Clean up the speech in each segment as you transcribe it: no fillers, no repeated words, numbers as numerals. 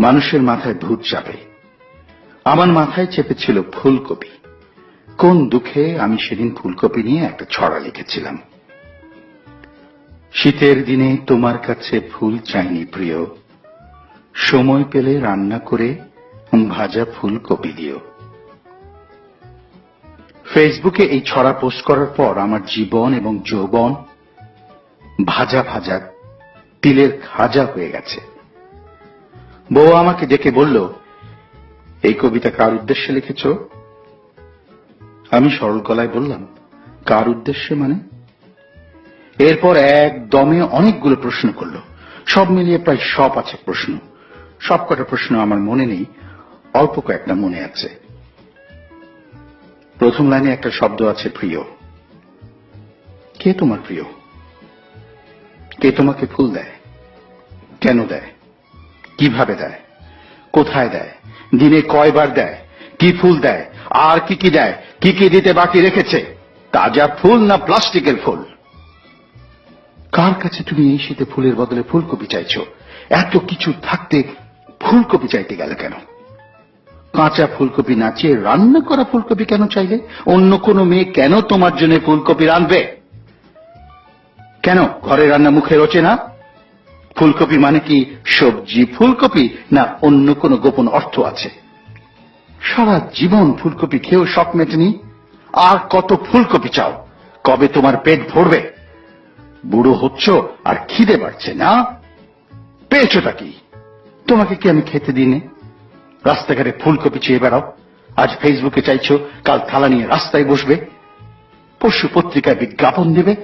মানুষের মাথায় ভূত চাপে, আমার মাথায় চেপেছিল ফুলকপি। কোন দুঃখে আমি সেদিন ফুলকপি নিয়ে একটা ছড়া লিখেছিলাম। শীতের দিনে তোমার কাছে ফুল চাইনি প্রিয়, সময় পেলে রান্না করে ভাজা ফুলকপি দিও। ফেসবুকে এই ছড়া পোস্ট করার পর আমার জীবন এবং যৌবন ভাজা ভাজা তিলের খাজা হয়ে গেছে। বউ আমাকে ডেকে বলল, এই কবিতা কার উদ্দেশ্যে লিখেছ? আমি সরল গলায় বললাম, কার উদ্দেশ্যে মানে? এরপর একদমে অনেকগুলো প্রশ্ন করল, সব মিলিয়ে প্রায় 100-5 প্রশ্ন। সবকটা প্রশ্ন আমার মনে নেই, অল্প কয়েকটা মনে আছে। প্রথম লাইনে একটা শব্দ আছে প্রিয়। কে তোমার প্রিয়? কে তোমাকে ফুল দেয়? কেন দেয়? কিভাবে দেয়? কোথায় দেয়? দিনে কয়বার দেয়? কি ফুল দেয়? আর কি কি দেয়? কি কি দিতে বাকি রেখেছে? তাজা ফুল না প্লাস্টিকের ফুল? কার কাছে তুমি এই শীতে ফুলের বদলে ফুলকপি চাইছো? এত কিছু থাকতে ফুলকপি চাইতে গেলে কেন? কাঁচা ফুলকপি না চেয়ে রান্না করা ফুলকপি কেন চাইলে? অন্য কোনো মেয়ে কেন তোমার জন্য ফুলকপি রাঁধবে? কেন ঘরে রান্না মুখে রোচে না? ফুলকপি মানে কি সবজি ফুলকপি, না অন্য কোনো গোপন অর্থ আছে? সারা জীবন ফুলকপি খেয়েও শখ মেটেনি, আর কত ফুলকপি চাও? কবে তোমার পেট ভরবে? বুড়ো হচ্ছ আর খিদে বাড়ছে না? পেয়েছোটা কি? তোমাকে কি আমি খেতে দিই? রাস্তাঘাটে ফুলকপি চেয়ে বেড়াও, আজ ফেসবুকে চাইছো, কাল থালা নিয়ে রাস্তায় বসবে, পরশু পত্রিকায় বিজ্ঞাপন দেবে।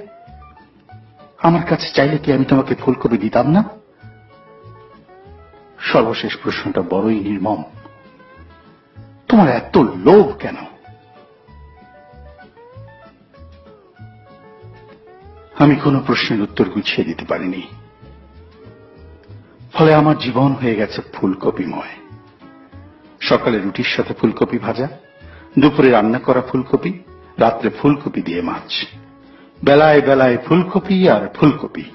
আমার কাছে চাইলে কি আমি তোমাকে ফুলকপি দিতাম না? সর্বশেষ প্রশ্নটা বড়ই নির্মম, তোমার এত লোভ কেন? আমি কোনো প্রশ্নের উত্তর গুছিয়ে দিতে পারিনি, ফলে আমার জীবন হয়ে গেছে ফুলকপিময়। সকালে রুটির সাথে ফুলকপি ভাজা, দুপুরে রান্না করা ফুলকপি, রাত্রে ফুলকপি দিয়ে মাছ, বেলায় বেলায় ফুলকপি আর ফুলকপি,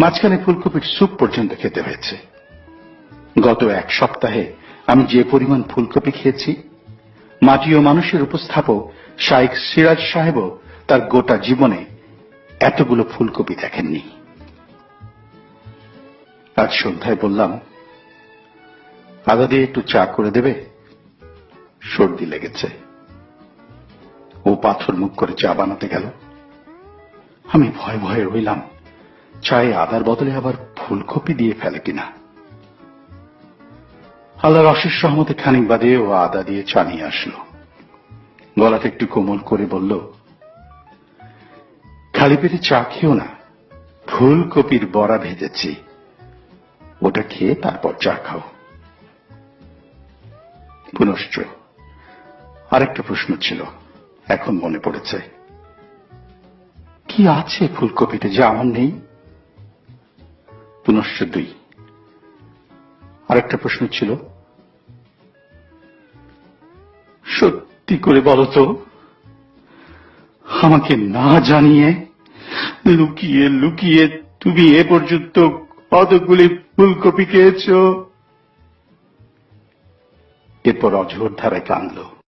মাঝখানে ফুলকপির স্যুপ পর্যন্ত খেতে হয়েছে। গত 1 সপ্তাহে আমি যে পরিমাণ ফুলকপি খেয়েছি, মাটি ও মানুষের উপস্থাপক শাইখ সিরাজ সাহেবও তার গোটা জীবনে এতগুলো ফুলকপি দেখেননি। আজ সন্ধ্যায় বললাম, আদা দিয়ে একটু চা করে দেবে, সর্দি লেগেছে। ও পাথর মুখ করে চা বানাতে গেল। আমি ভয়ে ভয়ে রইলাম, চায়ে আদার বদলে আবার ফুলকপি দিয়ে ফেলে কিনা। আল্লাহর অশেষ রহমতে খানিক বাদে ও আদা দিয়ে চা নিয়ে আসলো। গলাটা একটু কোমল করে বলল, খালি পেটে চা খেও না, ফুলকপির বড়া ভেজেছি, ওটা খেয়ে তারপর চা খাও। পুনশ্চ আরেকটা প্রশ্ন ছিল, এখন মনে পড়েছে। কি আছে ফুলকপিতে যা আমার নেই? পুনশ্চ 2। আরেকটা প্রশ্ন ছিল, সত্যি করে বলো তো, আমাকে না জানিয়ে লুকিয়ে লুকিয়ে তুমি এ পর্যন্ত কতগুলি ফুলকপি খেয়েছ? এরপর অঝোর ধারায় কাঁদল।